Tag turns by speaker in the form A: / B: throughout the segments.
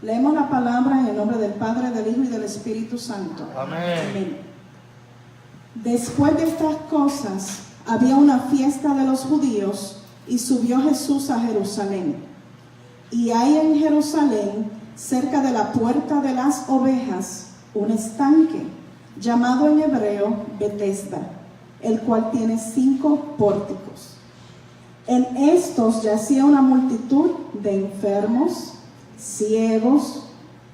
A: Leemos la palabra en el nombre del Padre, del Hijo y del Espíritu Santo.
B: Amén.
A: Amén. Después de estas cosas, había una fiesta de los judíos y subió Jesús a Jerusalén. Y hay en Jerusalén, cerca de la puerta de las ovejas, un estanque, llamado en hebreo Betesda, el cual tiene 5 pórticos. En estos yacía una multitud de enfermos, ciegos,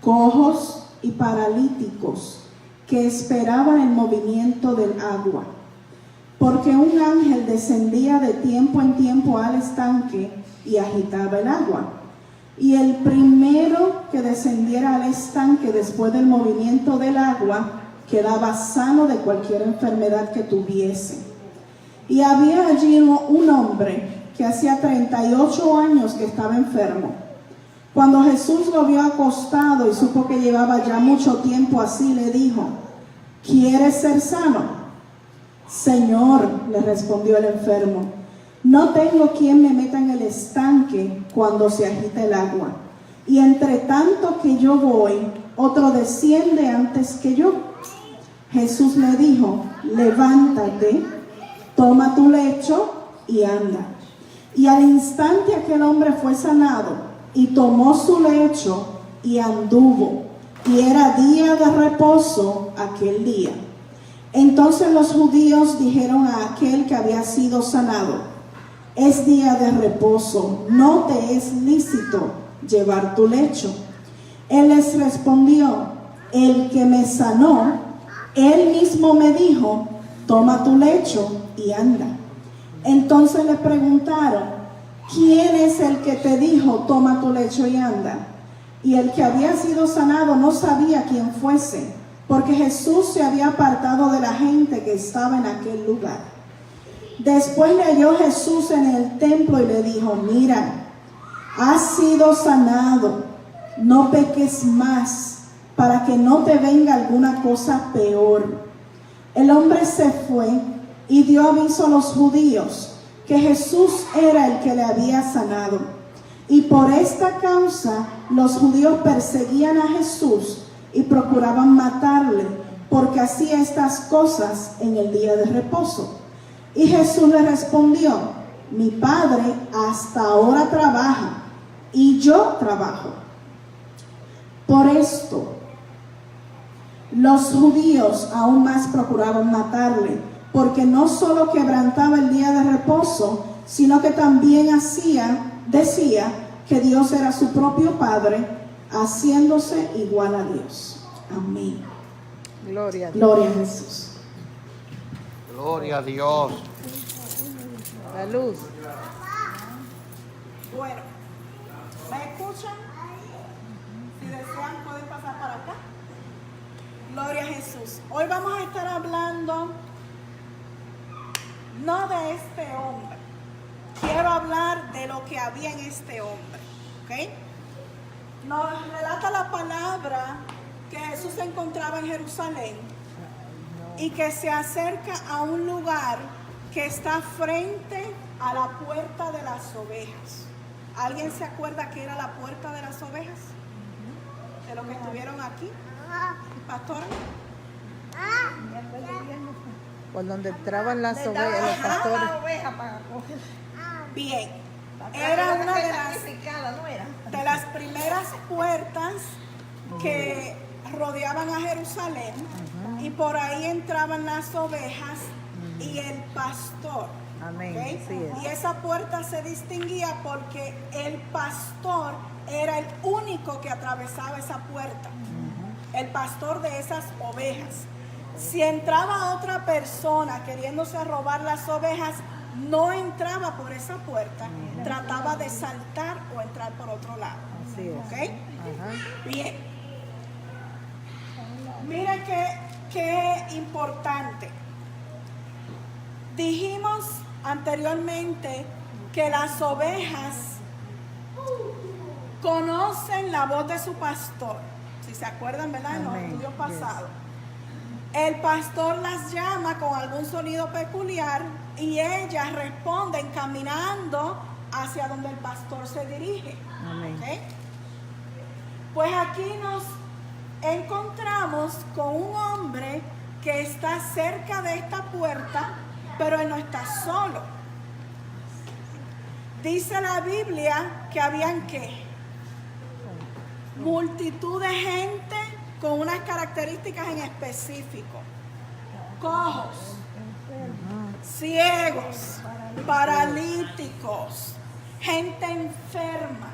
A: cojos y paralíticos, que esperaban el movimiento del agua. Porque un ángel descendía de tiempo en tiempo al estanque y agitaba el agua. Y el primero que descendiera al estanque después del movimiento del agua quedaba sano de cualquier enfermedad que tuviese. Y había allí un hombre que hacía 38 años que estaba enfermo. Cuando Jesús lo vio acostado y supo que llevaba ya mucho tiempo así, le dijo: ¿quieres ser sano? Señor, le respondió el enfermo, no tengo quien me meta en el estanque cuando se agita el agua. Y entre tanto que yo voy, otro desciende antes que yo. Jesús le dijo: levántate, toma tu lecho y anda. Y al instante aquel hombre fue sanado y tomó su lecho y anduvo. Y era día de reposo aquel día. Entonces los judíos dijeron a aquel que había sido sanado: es día de reposo, no te es lícito llevar tu lecho. Él les respondió: el que me sanó, él mismo me dijo: toma tu lecho y anda. Entonces le preguntaron: ¿quién es el que te dijo toma tu lecho y anda? Y el que había sido sanado no sabía quién fuese, porque Jesús se había apartado de la gente que estaba en aquel lugar. Después le halló Jesús en el templo y le dijo: mira, has sido sanado, no peques más, para que no te venga alguna cosa peor. El hombre se fue y dio aviso a los judíos que Jesús era el que le había sanado. Y por esta causa los judíos perseguían a Jesús y procuraban matarle, porque hacía estas cosas en el día de reposo. Y Jesús le respondió: mi Padre hasta ahora trabaja y yo trabajo. Por esto los judíos aún más procuraban matarle, porque no solo quebrantaba el día de reposo, sino que también decía que Dios era su propio Padre, haciéndose igual a Dios. Amén.
C: Gloria a Dios.
A: Gloria a Jesús.
B: Gloria a Dios.
C: La luz.
A: Bueno, ¿me escuchan? Si desean pueden pasar para acá. Gloria a Jesús. Hoy vamos a estar hablando no de este hombre. Quiero hablar de lo que había en este hombre. ¿Ok? Nos relata la palabra que Jesús se encontraba en Jerusalén y que se acerca a un lugar que está frente a la puerta de las ovejas. ¿Alguien se acuerda que era la puerta de las ovejas? De los que estuvieron aquí, pastora.
C: Por donde entraban las ovejas, los pastores.
A: Bien, era una de las primeras puertas que rodeaban a Jerusalén, y por ahí entraban las ovejas y el pastor.
C: Amén.
A: ¿Okay?
C: Sí es.
A: Y esa puerta se distinguía porque el pastor era el único que atravesaba esa puerta, el pastor de esas ovejas. Si entraba otra persona queriéndose robar las ovejas, no entraba por esa puerta, trataba de saltar o entrar por otro lado.
C: Así es.
A: ¿Ok? Bien. Mira qué importante. Dijimos anteriormente que las ovejas conocen la voz de su pastor. Si se acuerdan, ¿verdad? En los estudios pasados. El pastor las llama con algún sonido peculiar y ellas responden caminando hacia donde el pastor se dirige.
C: Amén.
A: ¿Okay? Pues aquí nos encontramos con un hombre que está cerca de esta puerta, pero él no está solo. Dice la Biblia que habían ¿qué? Multitud de gente con unas características en específico. Cojos, ciegos, paralíticos, gente enferma,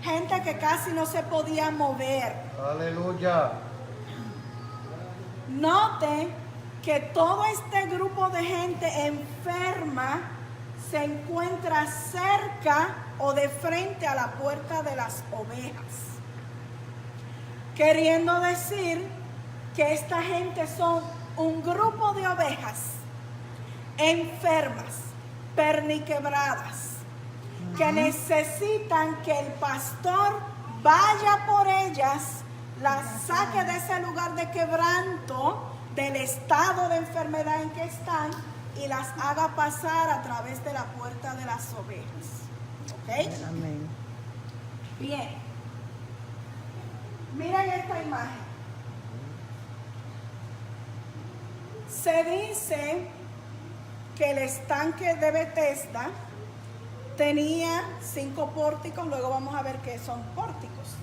A: gente que casi no se podía mover.
B: Aleluya.
A: Note que todo este grupo de gente enferma se encuentra cerca o de frente a la puerta de las ovejas, queriendo decir que esta gente son un grupo de ovejas enfermas, perniquebradas, que necesitan que el pastor vaya por ellas, las saque de ese lugar de quebranto, del estado de enfermedad en que están, y las haga pasar a través de la puerta de las ovejas. ¿Ok?
C: Amén.
A: Bien. Miren esta imagen. Se dice que el estanque de Betesda tenía 5 pórticos, luego vamos a ver qué son pórticos,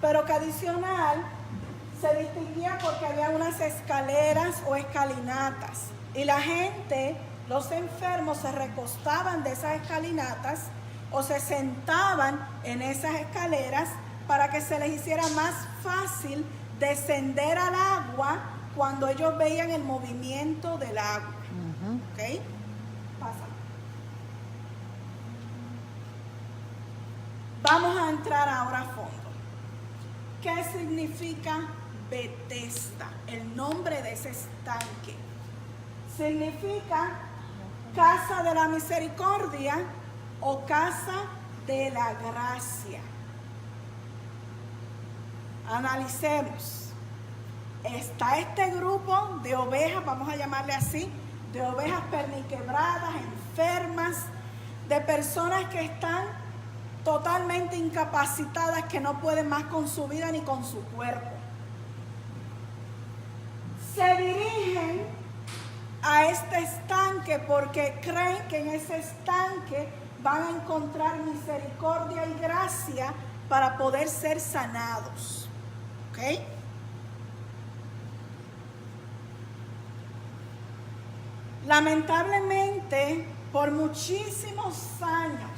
A: pero que adicional se distinguía porque había unas escaleras o escalinatas, y la gente, los enfermos, se recostaban de esas escalinatas o se sentaban en esas escaleras para que se les hiciera más fácil descender al agua cuando ellos veían el movimiento del agua. ¿Ok? Pasa. Vamos a entrar ahora a fondo. ¿Qué significa Betesda? El nombre de ese estanque. Significa casa de la misericordia o casa de la gracia. Analicemos. Está este grupo de ovejas, vamos a llamarle así, de ovejas perniquebradas, enfermas, de personas que están totalmente incapacitadas, que no pueden más con su vida ni con su cuerpo. Se dirigen a este estanque porque creen que en ese estanque van a encontrar misericordia y gracia para poder ser sanados. ¿Ok? Lamentablemente, por muchísimos años,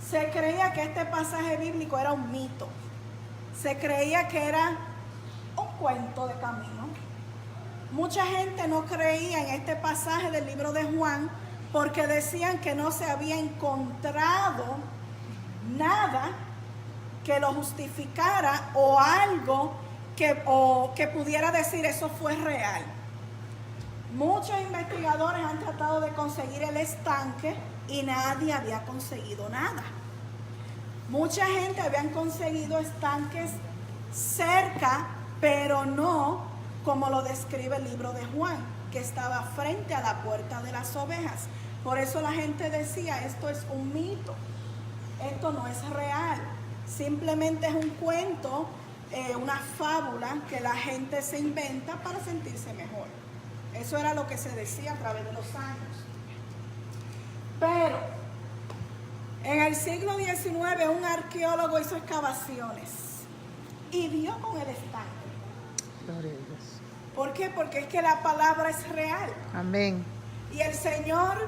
A: se creía que este pasaje bíblico era un mito. Se creía que era un cuento de camino. Mucha gente no creía en este pasaje del libro de Juan porque decían que no se había encontrado nada que lo justificara o algo que pudiera decir eso fue real. Muchos investigadores han tratado de conseguir el estanque y nadie había conseguido nada. Mucha gente habían conseguido estanques cerca, pero no como lo describe el libro de Juan, que estaba frente a la puerta de las ovejas. Por eso la gente decía, esto es un mito, esto no es real, simplemente es un cuento, una fábula que la gente se inventa para sentirse mejor. Eso era lo que se decía a través de los años. Pero en el siglo XIX un arqueólogo hizo excavaciones y dio con el estanque.
C: Gloria a Dios.
A: ¿Por qué? Porque es que la palabra es real.
C: Amén.
A: Y el Señor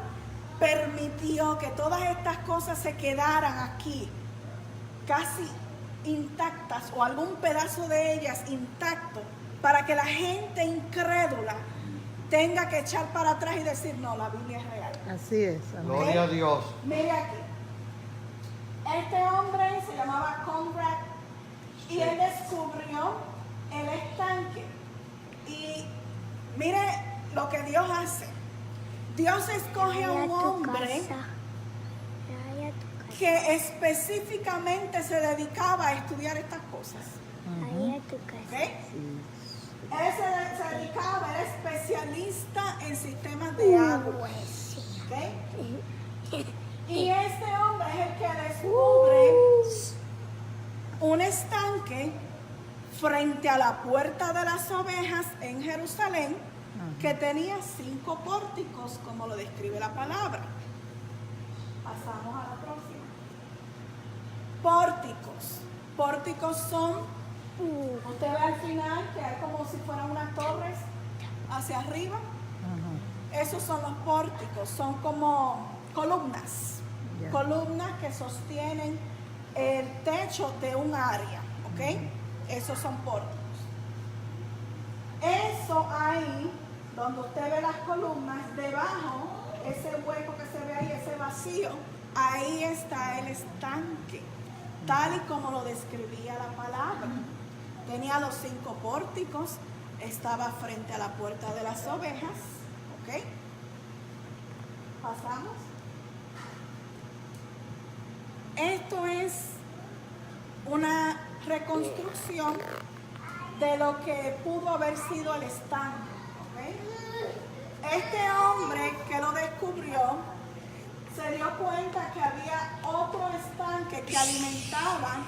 A: permitió que todas estas cosas se quedaran aquí, casi intactas, o algún pedazo de ellas intacto, para que la gente incrédula tenga que echar para atrás y decir, no, la Biblia es real.
C: Así es. Amén.
B: Gloria a Dios.
A: Mire aquí. Este hombre se llamaba Conrad y él descubrió el estanque. Y mire lo que Dios hace. Dios escoge a un hombre que específicamente se dedicaba a estudiar estas cosas. ¿Okay? Él se dedicaba, era especialista en sistemas de agua. ¿Okay? Y este hombre es el que descubre un estanque frente a la puerta de las ovejas en Jerusalén, que tenía 5 pórticos, como lo describe la palabra. Pasamos a la próxima. Pórticos. Pórticos son, usted ve al final que hay como si fueran unas torres hacia arriba. Esos son los pórticos, son como columnas.
C: Ya.
A: Columnas que sostienen el techo de un área, ¿ok? Esos son pórticos. Eso ahí, donde usted ve las columnas, debajo, ese hueco que se ve ahí, ese vacío, ahí está el estanque, tal y como lo describía la palabra. Tenía los 5 pórticos, estaba frente a la puerta de las ovejas, ¿ok? Pasamos. Esto es una reconstrucción de lo que pudo haber sido el estanque, ¿ok? Este hombre que lo descubrió se dio cuenta que había otro estanque que alimentaba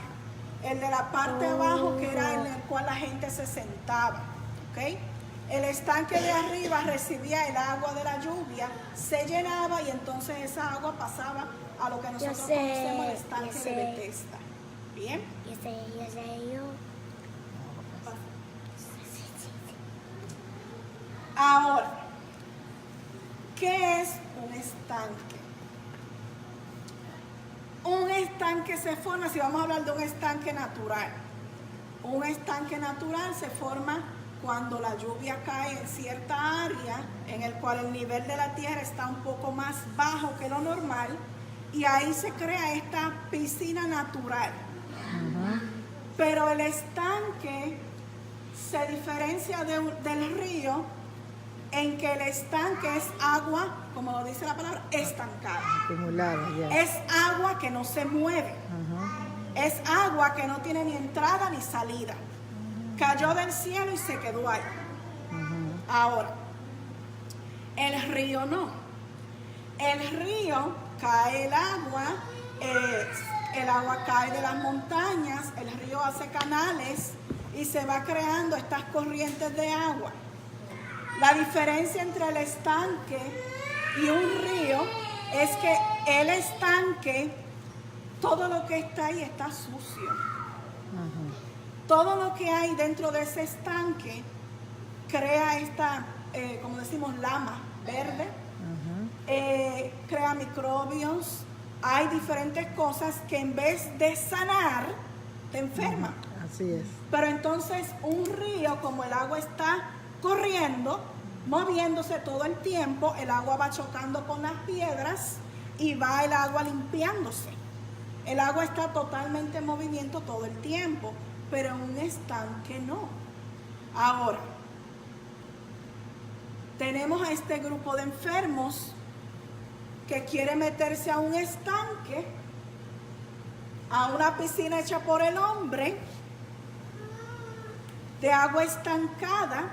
A: el de la parte de abajo, que era en el cual la gente se sentaba, ¿ok? El estanque de arriba recibía el agua de la lluvia, se llenaba y entonces esa agua pasaba a lo que nosotros conocemos el estanque de Bethesda. ¿Bien?
D: Yo sé.
A: Ahora, ¿qué es un estanque? Un estanque se forma, si vamos a hablar de un estanque natural. Un estanque natural se forma cuando la lluvia cae en cierta área en el cual el nivel de la tierra está un poco más bajo que lo normal, y ahí se crea esta piscina natural. Pero el estanque se diferencia del río en que el estanque es agua, como lo dice la palabra, estancada.
C: Acumulada, ya.
A: Es agua que no se mueve. Es agua que no tiene ni entrada ni salida. Cayó del cielo y se quedó ahí. Ahora, el río no. El río cae el agua cae de las montañas, el río hace canales y se va creando estas corrientes de agua. La diferencia entre el estanque y un río es que el estanque, todo lo que está ahí está sucio. Todo lo que hay dentro de ese estanque crea esta, como decimos, lama verde, crea microbios. Hay diferentes cosas que en vez de sanar, te enferman.
C: Así es.
A: Pero entonces un río, como el agua está corriendo, moviéndose todo el tiempo, el agua va chocando con las piedras y va el agua limpiándose. El agua está totalmente en movimiento todo el tiempo, pero en un estanque no. Ahora, tenemos a este grupo de enfermos que quiere meterse a un estanque, a una piscina hecha por el hombre, de agua estancada,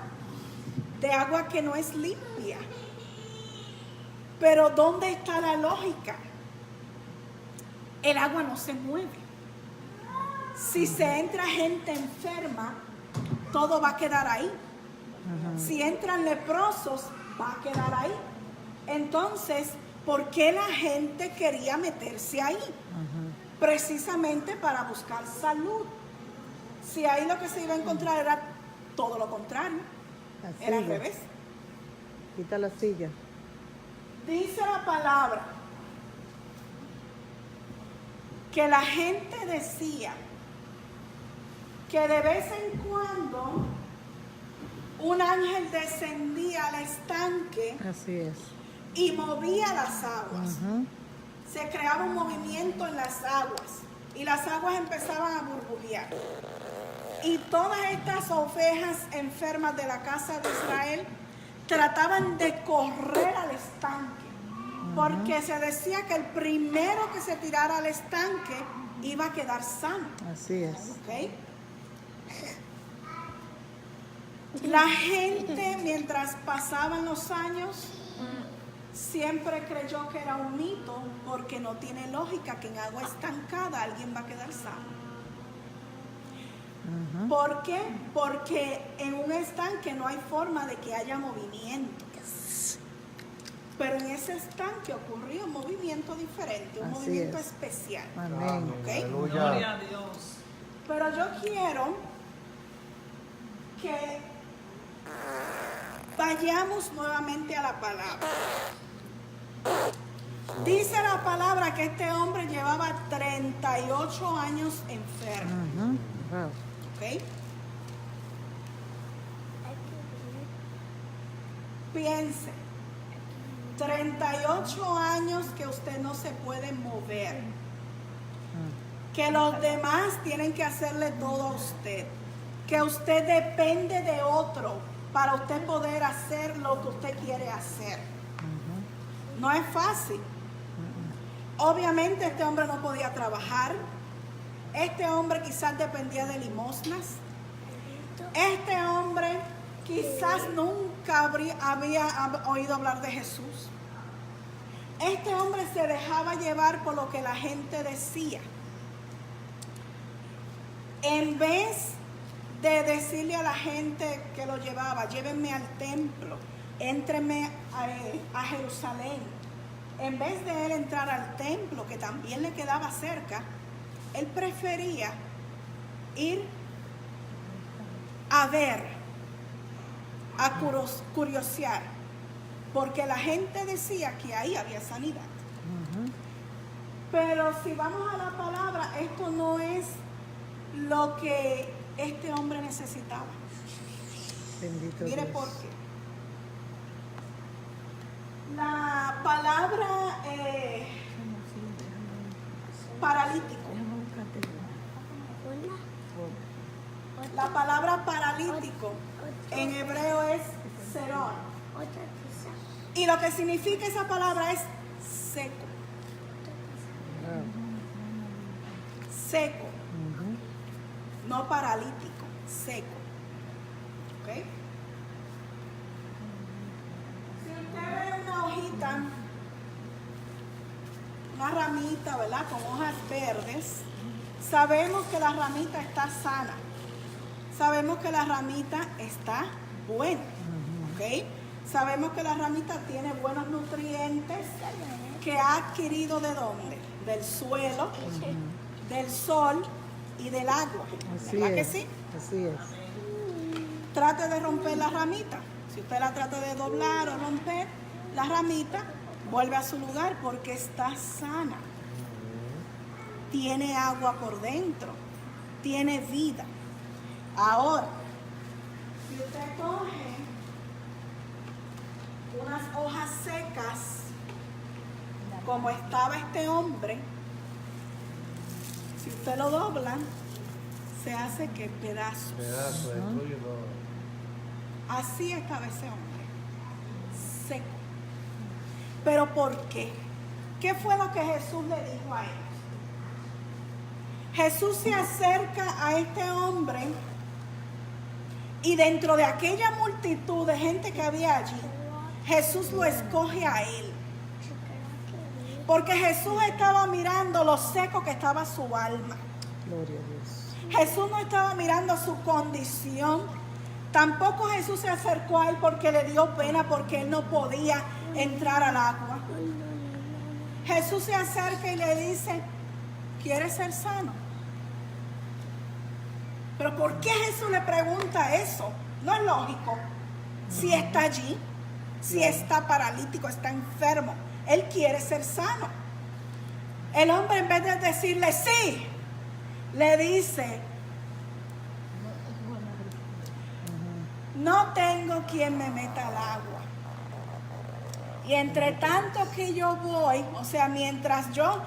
A: de agua que no es limpia. Pero ¿dónde está la lógica? El agua no se mueve. Si se entra gente enferma, todo va a quedar ahí. Si entran leprosos, va a quedar ahí. Entonces, ¿por qué la gente quería meterse ahí? Precisamente para buscar salud. Si ahí lo que se iba a encontrar era todo lo contrario. Era al revés.
C: Quita la silla.
A: Dice la palabra que la gente decía que de vez en cuando un ángel descendía al estanque.
C: Así es.
A: Y movía las aguas. Se creaba un movimiento en las aguas y las aguas empezaban a burbujear. Y todas estas ovejas enfermas de la casa de Israel trataban de correr al estanque, porque se decía que el primero que se tirara al estanque iba a quedar sano.
C: Así es.
A: ¿Ok? La gente, mientras pasaban los años, siempre creyó que era un mito, porque no tiene lógica que en agua estancada alguien va a quedar sano.
C: Ujú.
A: ¿Por qué? Porque en un estanque no hay forma de que haya movimiento. Pero en ese estanque ocurrió un movimiento diferente, un
C: Así
A: movimiento
C: es.
A: especial.
C: Amén.
A: ¿Ok?
B: Aleluya.
A: Pero yo quiero que vayamos nuevamente a la palabra. Dice la palabra que este hombre llevaba 38 años enfermo.
C: Ujú. Wow.
A: ¿Ok? Piense, 38 años que usted no se puede mover, que los demás tienen que hacerle todo a usted, que usted depende de otro para usted poder hacer lo que usted quiere hacer. No es fácil. Obviamente este hombre no podía trabajar. Este hombre quizás dependía de limosnas. Este hombre quizás nunca había oído hablar de Jesús. Este hombre se dejaba llevar por lo que la gente decía. En vez de decirle a la gente que lo llevaba, llévenme al templo, éntrenme a Jerusalén. En vez de él entrar al templo, que también le quedaba cerca, él prefería ir a ver, a curiosear, porque la gente decía que ahí había sanidad. Pero si vamos a la palabra, esto no es lo que este hombre necesitaba.
C: Bendito
A: Mire
C: Dios.
A: por qué. La palabra paralítico. La palabra paralítico en hebreo es serón. Y lo que significa esa palabra es seco.
C: Wow.
A: Seco,
C: Ujú.
A: no paralítico, seco. ¿Ok? Si usted ve una hojita, una ramita, ¿verdad? Con hojas verdes, sabemos que la ramita está sana. Sabemos que la ramita está buena. ¿Ok? Sabemos que la ramita tiene buenos nutrientes que ha adquirido ¿de dónde? Del suelo, del sol y del agua.
C: Así
A: ¿Verdad que
C: es.
A: sí?
C: Así es.
A: Trate de romper la ramita. Si usted la trata de doblar o romper, la ramita vuelve a su lugar porque está sana. Tiene agua por dentro. Tiene vida. Ahora, si usted coge unas hojas secas, como estaba este hombre, si usted lo dobla, se hace que pedazos.
B: Pedazo de tuyo.
A: Así estaba ese hombre, seco. ¿Pero por qué? ¿Qué fue lo que Jesús le dijo a él? Jesús se acerca a este hombre y dentro de aquella multitud de gente que había allí, Jesús lo escoge a él. Porque Jesús estaba mirando lo seco que estaba su alma.
C: Gloria a Dios.
A: Jesús no estaba mirando su condición. Tampoco Jesús se acercó a él porque le dio pena, porque él no podía entrar al agua. Jesús se acerca y le dice, ¿quieres ser sano? Pero ¿por qué Jesús le pregunta eso? No es lógico. Si está allí, si está paralítico, está enfermo, él quiere ser sano. El hombre, en vez de decirle sí, le dice, no tengo quien me meta al agua. Y entre tanto que yo voy, o sea, mientras yo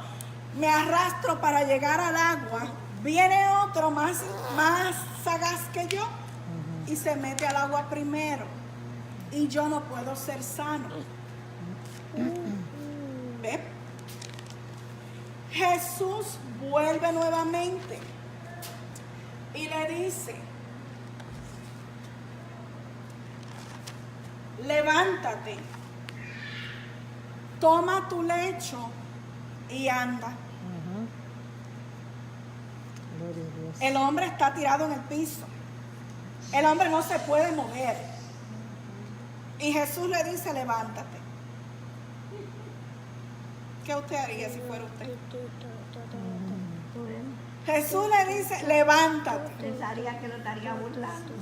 A: me arrastro para llegar al agua, viene otro más sagaz que yo y se mete al agua primero. Y yo no puedo ser sano. ¿Ve? Jesús vuelve nuevamente y le dice, levántate, toma tu lecho y anda.
C: Gloria a Dios. Dios.
D: El hombre está tirado en el piso. El hombre no se puede mover. Y Jesús le dice, levántate. ¿Qué usted haría si fuera usted? Jesús le dice, levántate.
E: Pensaría que lo estaría burlando.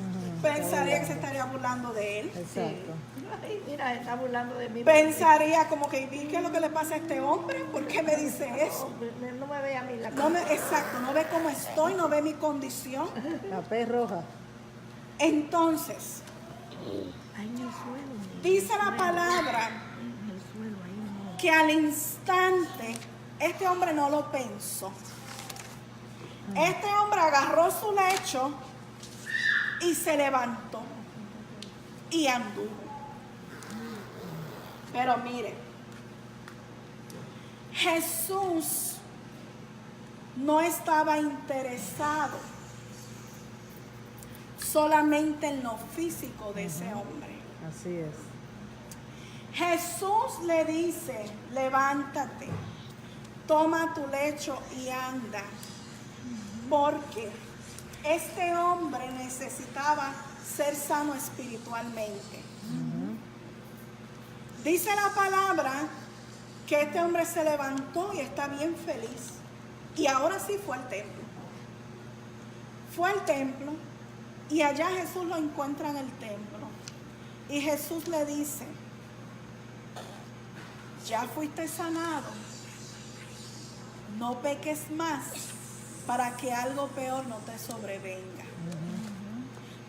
D: Pensaría que se estaría burlando de él.
C: Exacto.
E: Ay, mira, se está burlando de mí.
D: Pensaría como que, ¿y qué es lo que le pasa a este hombre? ¿Por qué me dice eso?
E: No me ve a mí la
D: No me, exacto, no ve cómo estoy, no ve mi condición.
C: La pez roja.
D: Entonces,
E: Ay, en el suelo.
D: dice la palabra
E: En el suelo, ahí no.
D: que al instante este hombre no lo pensó. Este hombre agarró su lecho y se levantó y anduvo. Pero mire, Jesús no estaba interesado solamente en lo físico de ese hombre.
C: Así es.
D: Jesús le dice, levántate, toma tu lecho y anda, porque este hombre necesitaba ser sano espiritualmente. Dice la palabra que este hombre se levantó y está bien feliz. Y ahora sí fue al templo. Fue al templo y allá Jesús lo encuentra en el templo. Y Jesús le dice, ya fuiste sanado, no peques más para que algo peor no te sobrevenga.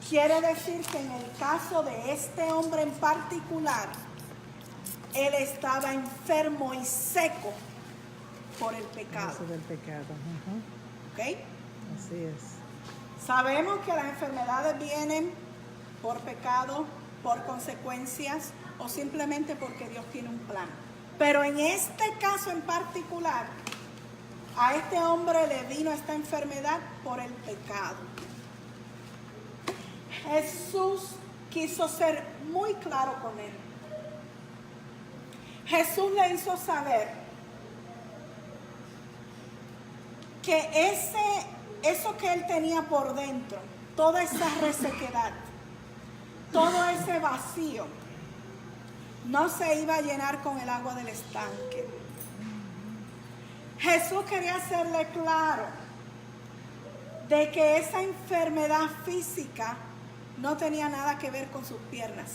D: Quiere decir que en el caso de este hombre en particular, él estaba enfermo y seco por el pecado.
C: Eso del pecado.
D: ¿Ok?
C: Así es.
D: Sabemos que las enfermedades vienen por pecado, por consecuencias o simplemente porque Dios tiene un plan. Pero en este caso en particular, a este hombre le vino esta enfermedad por el pecado. Jesús quiso ser muy claro con él. Jesús le hizo saber que eso que él tenía por dentro, toda esa resequedad, todo ese vacío, no se iba a llenar con el agua del estanque. Jesús quería hacerle claro de que esa enfermedad física no tenía nada que ver con sus piernas.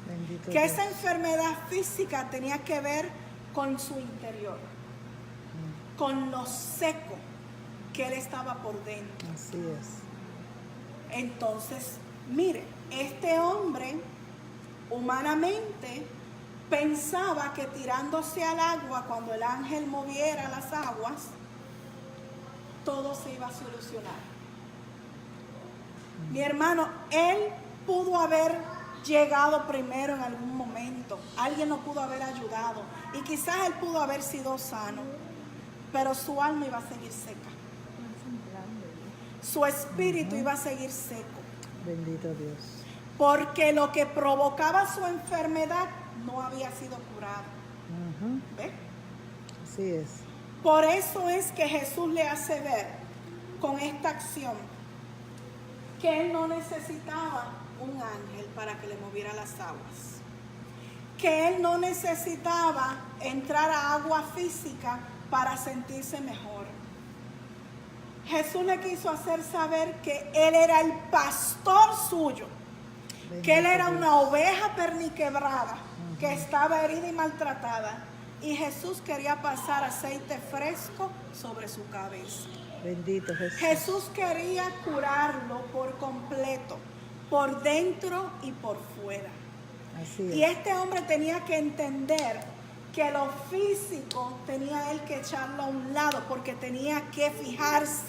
C: Bendito
D: Que
C: Dios.
D: esa enfermedad física tenía que ver con su interior, con lo seco que él estaba por dentro.
C: Así es.
D: Entonces, mire, este hombre humanamente pensaba que tirándose al agua cuando el ángel moviera las aguas, todo se iba a solucionar. Mi hermano, él pudo haber llegado primero en algún momento, alguien lo pudo haber ayudado y quizás él pudo haber sido sano, pero su alma iba a seguir seca, su espíritu iba a seguir seco,
C: Bendito Dios.
D: porque lo que provocaba su enfermedad no había sido curado. ¿Ve?
C: Así es.
D: Por eso es que Jesús le hace ver con esta acción que él no necesitaba un ángel para que le moviera las aguas, que él no necesitaba entrar a agua física para sentirse mejor. Jesús le quiso hacer saber que él era el pastor suyo, que él era una oveja perniquebrada, que estaba herida y maltratada, y Jesús quería pasar aceite fresco sobre su cabeza.
C: Bendito Jesús.
D: Jesús quería curarlo por completo, por dentro y por fuera.
C: Así es.
D: Y este hombre tenía que entender que lo físico tenía él que echarlo a un lado, porque tenía que fijarse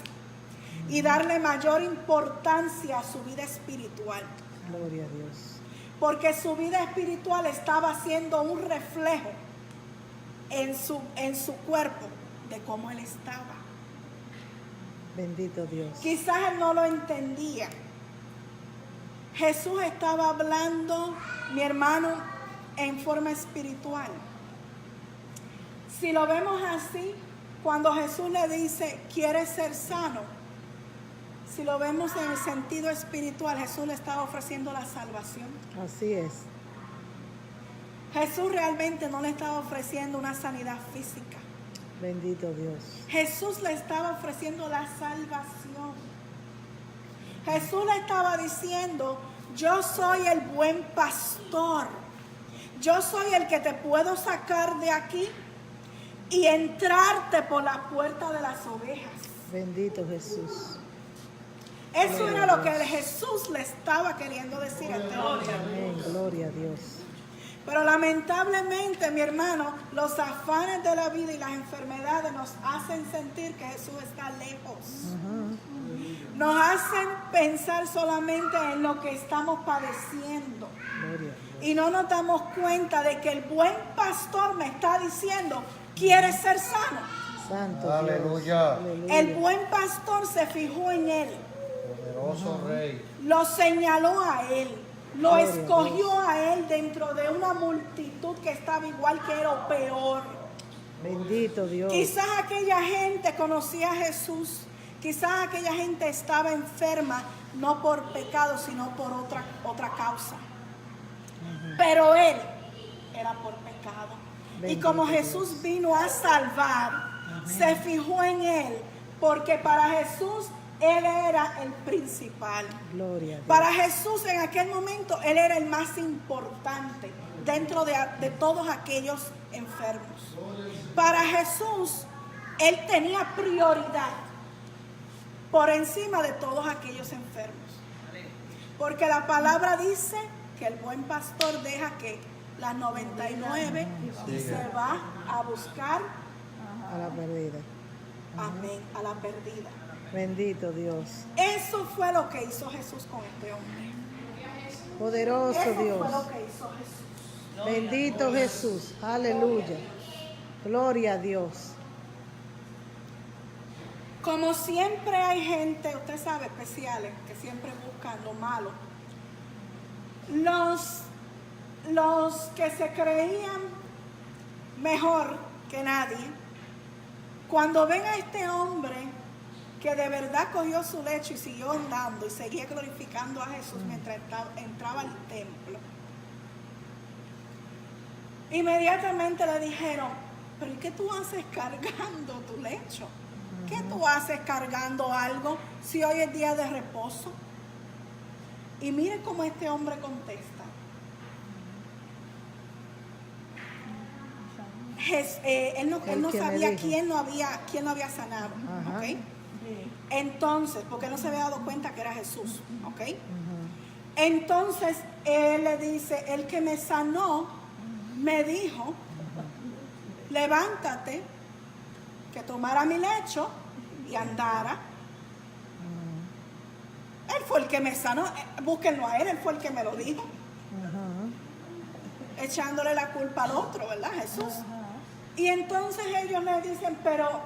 D: y darle mayor importancia a su vida espiritual.
C: Gloria a Dios.
D: Porque su vida espiritual estaba siendo un reflejo en su cuerpo de cómo él estaba.
C: Bendito Dios.
D: Quizás él no lo entendía. Jesús estaba hablando, mi hermano, en forma espiritual. Si lo vemos así, cuando Jesús le dice, ¿quieres ser sano? Si lo vemos en el sentido espiritual, Jesús le estaba ofreciendo la salvación.
C: Así es.
D: Jesús realmente no le estaba ofreciendo una sanidad física.
C: Bendito Dios.
D: Jesús le estaba ofreciendo la salvación. Jesús le estaba diciendo, yo soy el buen pastor. Yo soy el que te puedo sacar de aquí y entrarte por la puerta de las ovejas.
C: Bendito Jesús.
D: Eso era lo que Jesús le estaba queriendo decir a este hombre.
C: Amén. Gloria a Dios.
D: Pero lamentablemente, mi hermano, los afanes de la vida y las enfermedades nos hacen sentir que Jesús está lejos. Nos hacen pensar solamente en lo que estamos padeciendo.
C: Gloria a Dios.
D: Y no nos damos cuenta de que el buen pastor me está diciendo, ¿quieres ser sano?
C: Santo
B: Aleluya.
C: Dios. Aleluya.
D: El buen pastor se fijó en él,
B: Poderoso Rey.
D: lo señaló a él, lo
C: Gloria a
D: escogió a él dentro de una multitud que estaba igual que él o peor.
C: Bendito Dios.
D: Quizás aquella gente conocía a Jesús, quizás aquella gente estaba enferma, no por pecado, sino por otra causa. Pero él era por pecado. Y
C: Bendito
D: como Jesús vino a salvar, se fijó en él, porque para Jesús él era el principal.
C: Gloria a Dios.
D: Para Jesús en aquel momento él era el más importante dentro de todos aquellos enfermos. Para Jesús él tenía prioridad por encima de todos aquellos enfermos. Porque la palabra dice que el buen pastor deja que las 99 y se va a buscar,
C: A la perdida.
D: amén, a la perdida.
C: Bendito Dios.
D: Eso fue lo que hizo Jesús con este hombre.
C: Poderoso
D: Eso
C: Dios.
D: fue lo que hizo Jesús.
C: Bendito Jesús. Aleluya. Gloria a Dios.
D: Como siempre hay gente, usted sabe, especiales, que siempre buscan lo malo. Los que se creían mejor que nadie, cuando ven a este hombre que de verdad cogió su lecho y siguió andando y seguía glorificando a Jesús mientras entraba al templo, inmediatamente le dijeron, pero ¿y qué tú haces cargando tu lecho? ¿Qué tú haces cargando algo si hoy es día de reposo? Y mire cómo este hombre contesta. Él no sabía quién lo había sanado.
C: Ajá.
D: ¿Ok? Entonces, porque él no se había dado cuenta que era Jesús. ¿Ok? Entonces, él le dice, el que me sanó, me dijo, levántate, que tomara mi lecho y andara. Él fue el que me sanó. Búsquenlo a él, él fue el que me lo dijo. Echándole la culpa al otro, ¿verdad? Jesús. Y entonces ellos le dicen, pero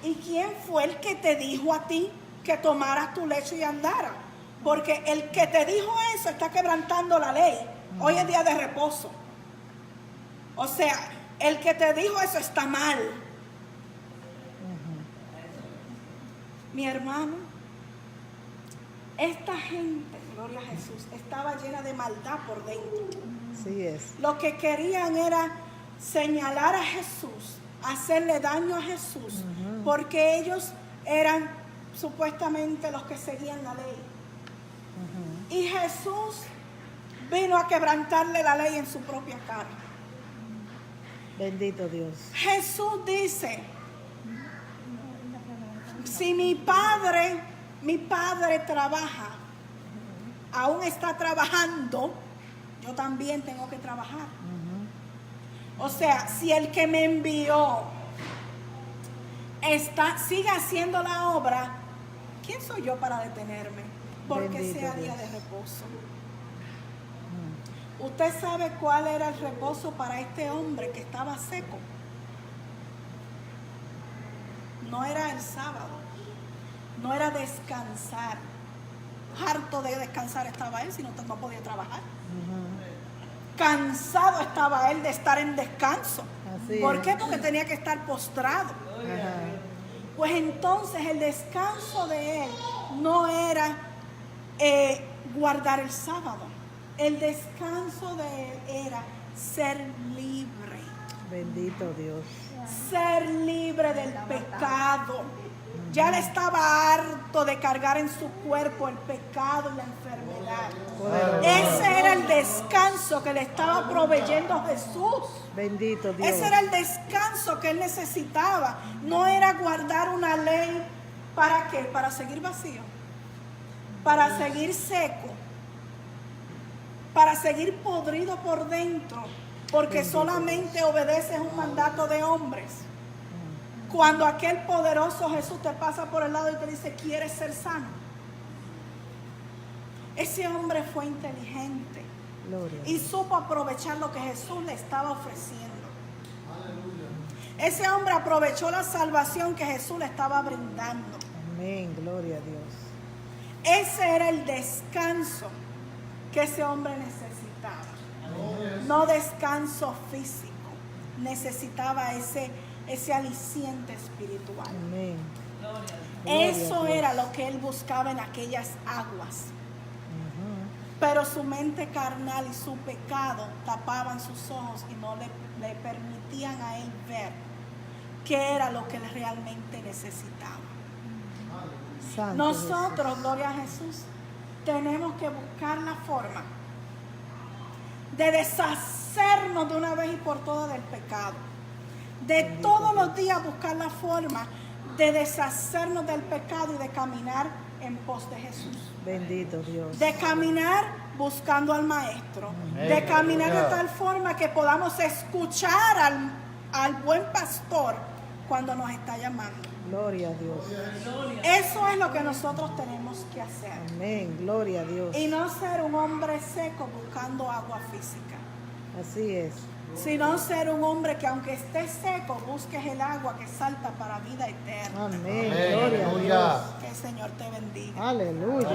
D: ¿y quién fue el que te dijo a ti que tomaras tu lecho y andara? Porque el que te dijo eso está quebrantando la ley. Hoy es día de reposo. O sea, el que te dijo eso está mal. Mi hermano, esta gente, gloria a Jesús, estaba llena de maldad por dentro.
C: Así es.
D: Lo que querían era señalar a Jesús, hacerle daño a Jesús, porque ellos eran supuestamente los que seguían la ley. Y Jesús vino a quebrantarle la ley en su propia cara.
C: Bendito Dios.
D: Jesús dice, si mi padre trabaja, aún está trabajando, yo también tengo que trabajar. O sea, si el que me envió sigue haciendo la obra, ¿quién soy yo para detenerme? Porque
C: Bendito
D: sea día
C: Dios.
D: de reposo. ¿Usted sabe cuál era el reposo para este hombre que estaba seco? No era el sábado, no era descansar. Harto de descansar estaba él, si no podía trabajar. Cansado estaba él de estar en descanso.
C: Así
D: ¿Por
C: es.
D: qué? Porque tenía que estar postrado. Pues entonces el descanso de él no era guardar el sábado. El descanso de él era ser libre.
C: Bendito Dios.
D: Ser libre del pecado. Ya él estaba harto de cargar en su cuerpo el pecado y la enfermedad. Ese era el descanso que le estaba proveyendo Jesús.
C: Bendito Dios.
D: Ese era el descanso que él necesitaba. No era guardar una ley. ¿Para qué? Para seguir vacío. Para seguir seco. Para seguir podrido por dentro. Porque solamente obedeces un mandato de hombres. Cuando aquel poderoso Jesús te pasa por el lado y te dice, ¿quieres ser sano? Ese hombre fue inteligente.
C: Gloria.
D: Y supo aprovechar lo que Jesús le estaba ofreciendo. Ese hombre aprovechó la salvación que Jesús le estaba brindando.
C: Amén. Gloria a Dios.
D: Ese era el descanso que ese hombre necesitaba. No descanso físico. Necesitaba ese aliciente espiritual.
C: Amén.
D: Eso era lo que él buscaba en aquellas aguas. Pero su mente carnal y su pecado tapaban sus ojos y no le permitían a él ver qué era lo que él realmente necesitaba.
C: Santo
D: Nosotros,
C: Jesús.
D: gloria a Jesús, tenemos que buscar la forma de deshacernos de una vez y por todas del pecado. De todos los días buscar la forma de deshacernos del pecado y de caminar en pos de Jesús.
C: Bendito Dios.
D: De caminar buscando al Maestro. De caminar de tal forma que podamos escuchar al buen pastor cuando nos está llamando.
C: Gloria a Dios.
D: Eso es lo que nosotros tenemos que hacer.
C: Amén. Gloria a Dios.
D: Y no ser un hombre seco buscando agua física.
C: Así es.
D: Sino ser un hombre que aunque esté seco, busques el agua que salta para vida eterna.
C: Amén.
B: Amén.
C: Gloria a
B: Aleluya.
C: Dios.
D: Que el Señor te bendiga.
C: Aleluya.